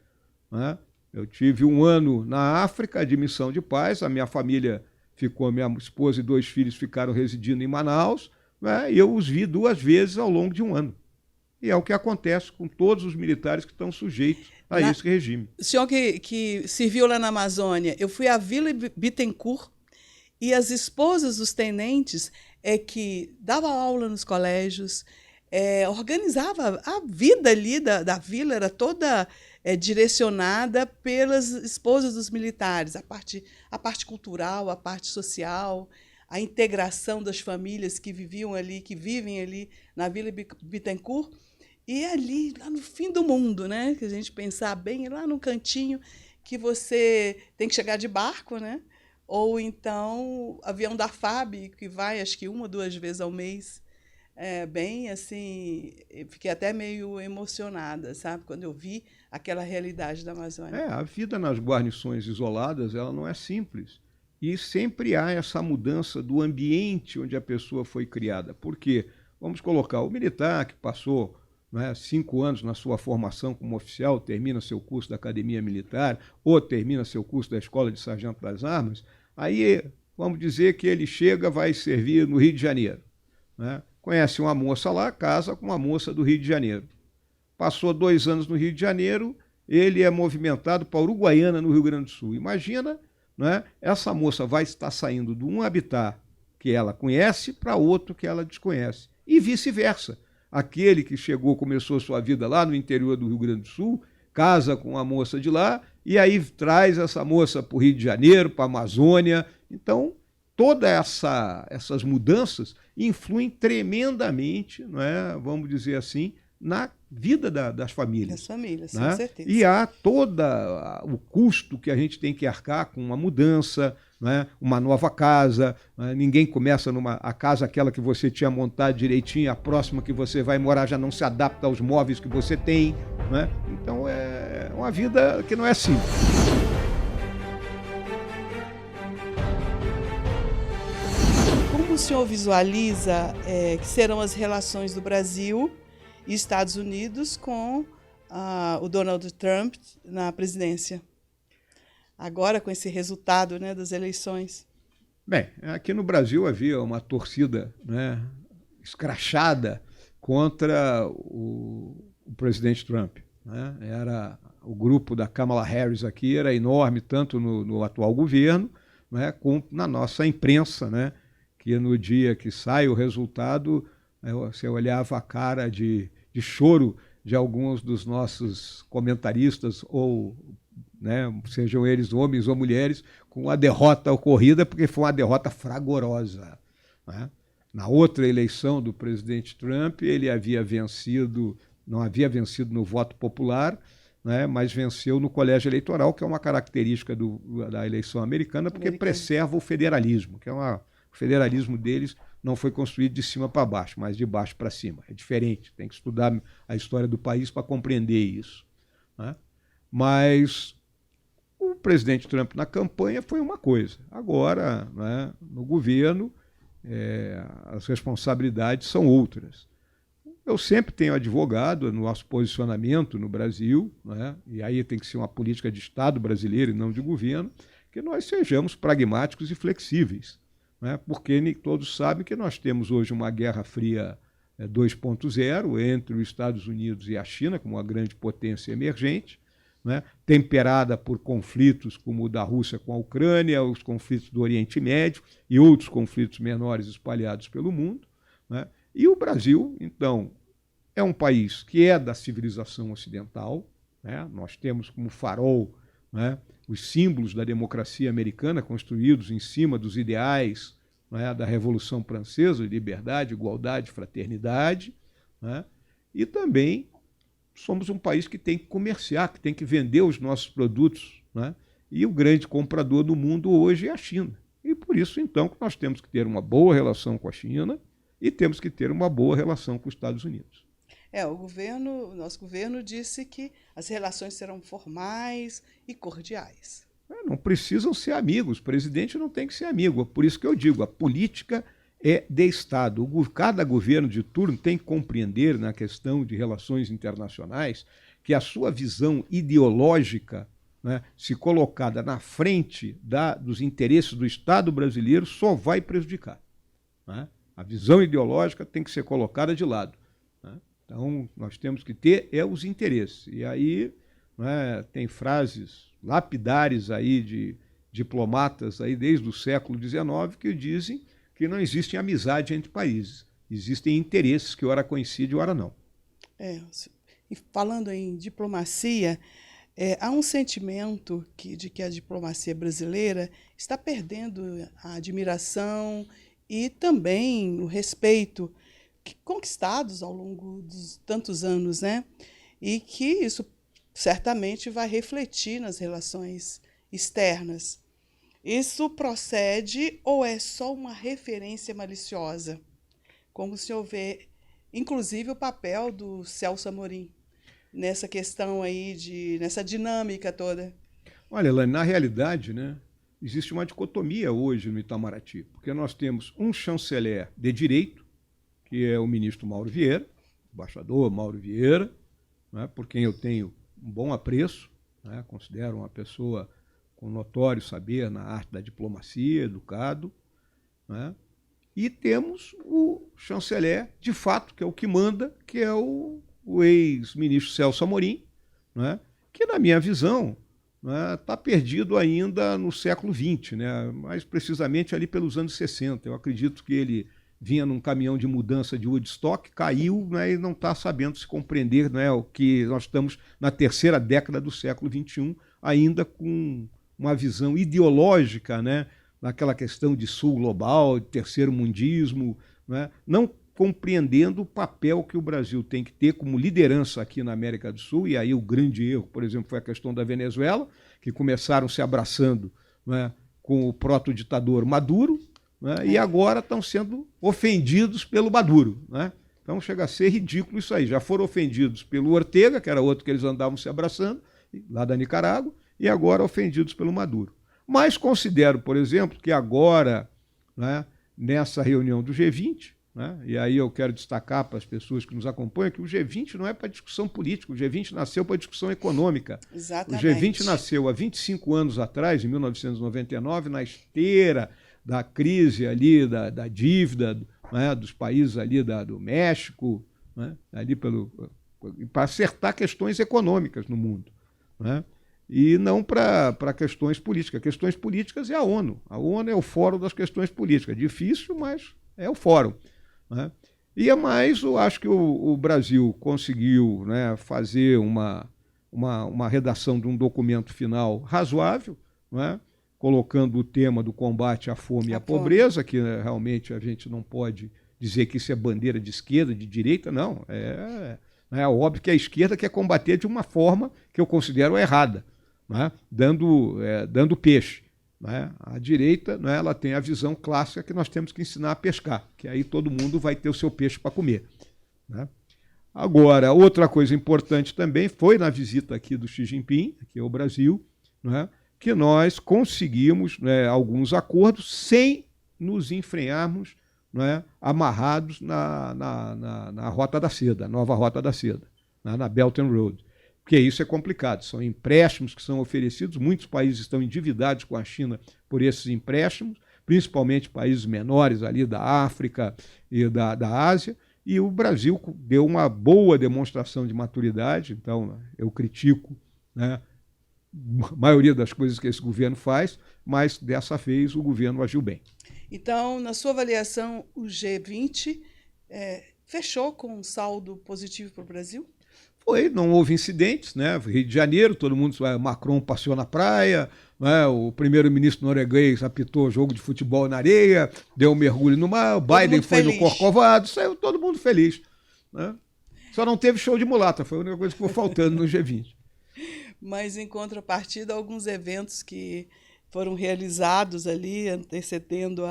A: Né? Eu tive 1 ano na África de missão de paz, a minha família ficou, minha esposa e 2 filhos ficaram residindo em Manaus, né, e eu os vi 2 vezes ao longo de 1 ano. E é o que acontece com todos os militares que estão sujeitos a esse regime.
B: O senhor que serviu lá na Amazônia, eu fui à Vila Bittencourt, e as esposas dos tenentes que davam aula nos colégios, organizava a vida ali da vila, era toda direcionada pelas esposas dos militares, a parte cultural, a parte social, a integração das famílias que viviam ali, que vivem ali na Vila Bittencourt, e ali, lá no fim do mundo, né? Que a gente pensar bem, lá no cantinho, que você tem que chegar de barco, né? Ou então avião da FAB, que vai acho que 1 ou 2 vezes ao mês. Bem assim, fiquei até meio emocionada, sabe? Quando eu vi aquela realidade da Amazônia.
A: A vida nas guarnições isoladas, ela não é simples. E sempre há essa mudança do ambiente onde a pessoa foi criada. Por quê? Vamos colocar o militar que passou 5 anos na sua formação como oficial, termina seu curso da Academia Militar ou termina seu curso da Escola de Sargento das Armas, aí vamos dizer que ele chega, vai servir no Rio de Janeiro. Né? Conhece uma moça lá, casa com uma moça do Rio de Janeiro. Passou 2 anos no Rio de Janeiro, ele é movimentado para Uruguaiana, no Rio Grande do Sul. Imagina, essa moça vai estar saindo de um habitat que ela conhece para outro que ela desconhece. E vice-versa. Aquele que chegou, começou sua vida lá no interior do Rio Grande do Sul, casa com a moça de lá, e aí traz essa moça para o Rio de Janeiro, para a Amazônia. Então, todas essas mudanças influem tremendamente, vamos dizer assim, na vida das famílias.
B: Das famílias, com certeza.
A: E há todo o custo que a gente tem que arcar com uma mudança, uma nova casa. Ninguém começa a casa aquela que você tinha montado direitinho, a próxima que você vai morar já não se adapta aos móveis que você tem. Então é uma vida que não é simples.
B: Como o senhor visualiza que serão as relações do Brasil e Estados Unidos com o Donald Trump na presidência? Agora, com esse resultado das eleições.
A: Bem, aqui no Brasil havia uma torcida escrachada contra o presidente Trump. Era o grupo da Kamala Harris aqui era enorme, tanto no atual governo, como na nossa imprensa, que no dia que sai o resultado, você olhava a cara de choro de alguns dos nossos comentaristas, ou sejam eles homens ou mulheres, com a derrota ocorrida, porque foi uma derrota fragorosa. Na outra eleição do presidente Trump, ele não havia vencido no voto popular, mas venceu no colégio eleitoral, que é uma característica da eleição americana, porque preserva o federalismo, que o federalismo deles não foi construído de cima para baixo, mas de baixo para cima. É diferente, tem que estudar a história do país para compreender isso. Mas o presidente Trump na campanha foi uma coisa. Agora, no governo, as responsabilidades são outras. Eu sempre tenho advogado no nosso posicionamento no Brasil, e aí tem que ser uma política de Estado brasileiro e não de governo, que nós sejamos pragmáticos e flexíveis. Porque todos sabem que nós temos hoje uma Guerra Fria 2.0 entre os Estados Unidos e a China, como uma grande potência emergente, temperada por conflitos como o da Rússia com a Ucrânia, os conflitos do Oriente Médio e outros conflitos menores espalhados pelo mundo. E o Brasil, então, é um país que é da civilização ocidental. Nós temos como farol os símbolos da democracia americana, construídos em cima dos ideais, né, da Revolução Francesa, liberdade, igualdade, fraternidade, né? E também somos um país que tem que comerciar, que tem que vender os nossos produtos, né? E o grande comprador do mundo hoje é a China. E por isso, então, que nós temos que ter uma boa relação com a China e temos que ter uma boa relação com os Estados Unidos.
B: O nosso governo disse que as relações serão formais e cordiais.
A: Não precisam ser amigos, o presidente não tem que ser amigo. Por isso que eu digo, a política é de Estado. Cada governo de turno tem que compreender, na questão de relações internacionais, que a sua visão ideológica, né, se colocada na frente dos interesses do Estado brasileiro, só vai prejudicar, né? A visão ideológica tem que ser colocada de lado, né? Então, nós temos que ter os interesses. E aí, né, tem frases lapidares aí de diplomatas aí desde o século XIX que dizem que não existe amizade entre países. Existem interesses que ora coincidem e ora não.
B: E falando em diplomacia, há um sentimento de que a diplomacia brasileira está perdendo a admiração e também o respeito conquistados ao longo dos tantos anos, né? E que isso certamente vai refletir nas relações externas. Isso procede ou é só uma referência maliciosa? Como o senhor vê, inclusive, o papel do Celso Amorim nessa questão aí, nessa dinâmica toda?
A: Olha, Elaine, na realidade, né, existe uma dicotomia hoje no Itamaraty, porque nós temos um chanceler de direito, que é o ministro Mauro Vieira, embaixador Mauro Vieira, né, por quem eu tenho um bom apreço, né, considero uma pessoa com notório saber na arte da diplomacia, educado, né, e temos o chanceler, de fato, que é o que manda, que é o ex-ministro Celso Amorim, né, que, na minha visão, está perdido ainda no século XX, né, mais precisamente ali pelos anos 60. Eu acredito que ele vinha num caminhão de mudança de Woodstock, caiu, né, e não está sabendo se compreender, né, o que nós estamos na terceira década do século XXI, ainda com uma visão ideológica, né, naquela questão de sul global, de terceiro mundismo, né, não compreendendo o papel que o Brasil tem que ter como liderança aqui na América do Sul. E aí o grande erro, por exemplo, foi a questão da Venezuela, que começaram se abraçando, né, com o proto-ditador Maduro, né, e agora estão sendo ofendidos pelo Maduro, né? Então chega a ser ridículo isso aí. Já foram ofendidos pelo Ortega, que era outro que eles andavam se abraçando, lá da Nicarágua, e agora ofendidos pelo Maduro. Mas considero, por exemplo, que agora, né, nessa reunião do G20, né, e aí eu quero destacar para as pessoas que nos acompanham que o G20 não é para discussão política, o G20 nasceu para discussão econômica.
B: Exatamente.
A: O G20 nasceu há 25 anos atrás, em 1999, na esteira da crise ali, da dívida, né, dos países ali do México, né, ali para acertar questões econômicas no mundo, né, e não para questões políticas. Questões políticas é a ONU. A ONU é o fórum das questões políticas. Difícil, mas é o fórum, né? E é mais, eu acho que o Brasil conseguiu, né, fazer uma redação de um documento final razoável, né, colocando o tema do combate à fome e à pobreza, que, né, realmente a gente não pode dizer que isso é bandeira de esquerda, de direita, não. É óbvio que a esquerda quer combater de uma forma que eu considero errada, né, dando peixe. Né? A direita, né, ela tem a visão clássica que nós temos que ensinar a pescar, que aí todo mundo vai ter o seu peixe para comer, né? Agora, outra coisa importante também foi na visita aqui do Xi Jinping, aqui ao Brasil, né, que nós conseguimos, né, alguns acordos sem nos enfrenharmos, né, amarrados na Rota da Seda, nova Rota da Seda, né, na Belt and Road. Porque isso é complicado, são empréstimos que são oferecidos, muitos países estão endividados com a China por esses empréstimos, principalmente países menores ali da África e da Ásia, e o Brasil deu uma boa demonstração de maturidade. Então eu critico, né, a maioria das coisas que esse governo faz, mas dessa vez o governo agiu bem.
B: Então, na sua avaliação, o G20 fechou com um saldo positivo para o Brasil?
A: Não houve incidentes, né? Rio de Janeiro, todo mundo, Macron passeou na praia, né? O primeiro-ministro norueguês apitou jogo de futebol na areia, deu um mergulho no mar, o Biden foi no Corcovado, saiu todo mundo feliz, né? Só não teve show de mulata, foi a única coisa que ficou faltando no G20.
B: Mas, em contrapartida, alguns eventos que foram realizados ali, antecedendo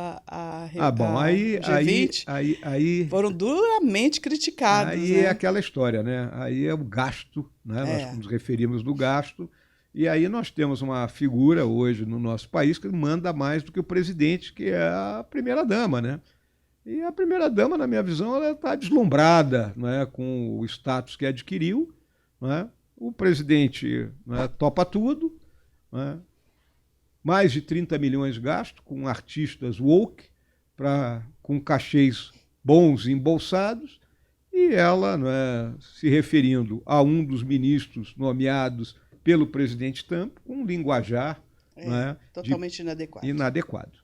B: G20,
A: aí
B: foram duramente criticados.
A: Aí é aquela história, né? Aí é o gasto, né? Nós nos referimos do gasto, e aí nós temos uma figura hoje no nosso país que manda mais do que o presidente, que é a primeira-dama, né? E a primeira-dama, na minha visão, ela está deslumbrada, né, com o status que adquiriu, né? O presidente, né, topa tudo, né? Mais de 30 milhões gastos com artistas woke, com cachês bons e embolsados, e ela, né, se referindo a um dos ministros nomeados pelo presidente Trump, com um linguajar, né,
B: totalmente
A: inadequado.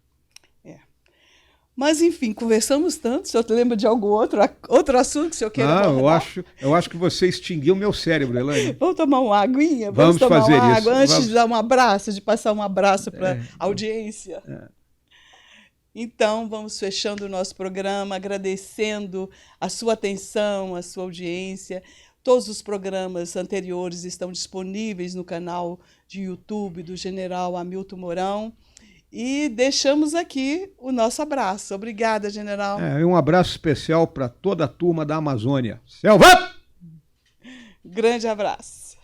B: Mas, enfim, conversamos tanto. O senhor lembra de algum outro assunto que o senhor queira abordar?
A: Eu acho que você extinguiu o meu cérebro, Elaine.
B: Vamos tomar uma aguinha?
A: Vamos
B: tomar
A: fazer
B: uma
A: isso.
B: água antes de dar um abraço, de passar um abraço para a audiência. Então, vamos fechando o nosso programa, agradecendo a sua atenção, a sua audiência. Todos os programas anteriores estão disponíveis no canal de YouTube do General Hamilton Mourão. E deixamos aqui o nosso abraço. Obrigada, general.
A: Um abraço especial para toda a turma da Amazônia. Selva!
B: Grande abraço.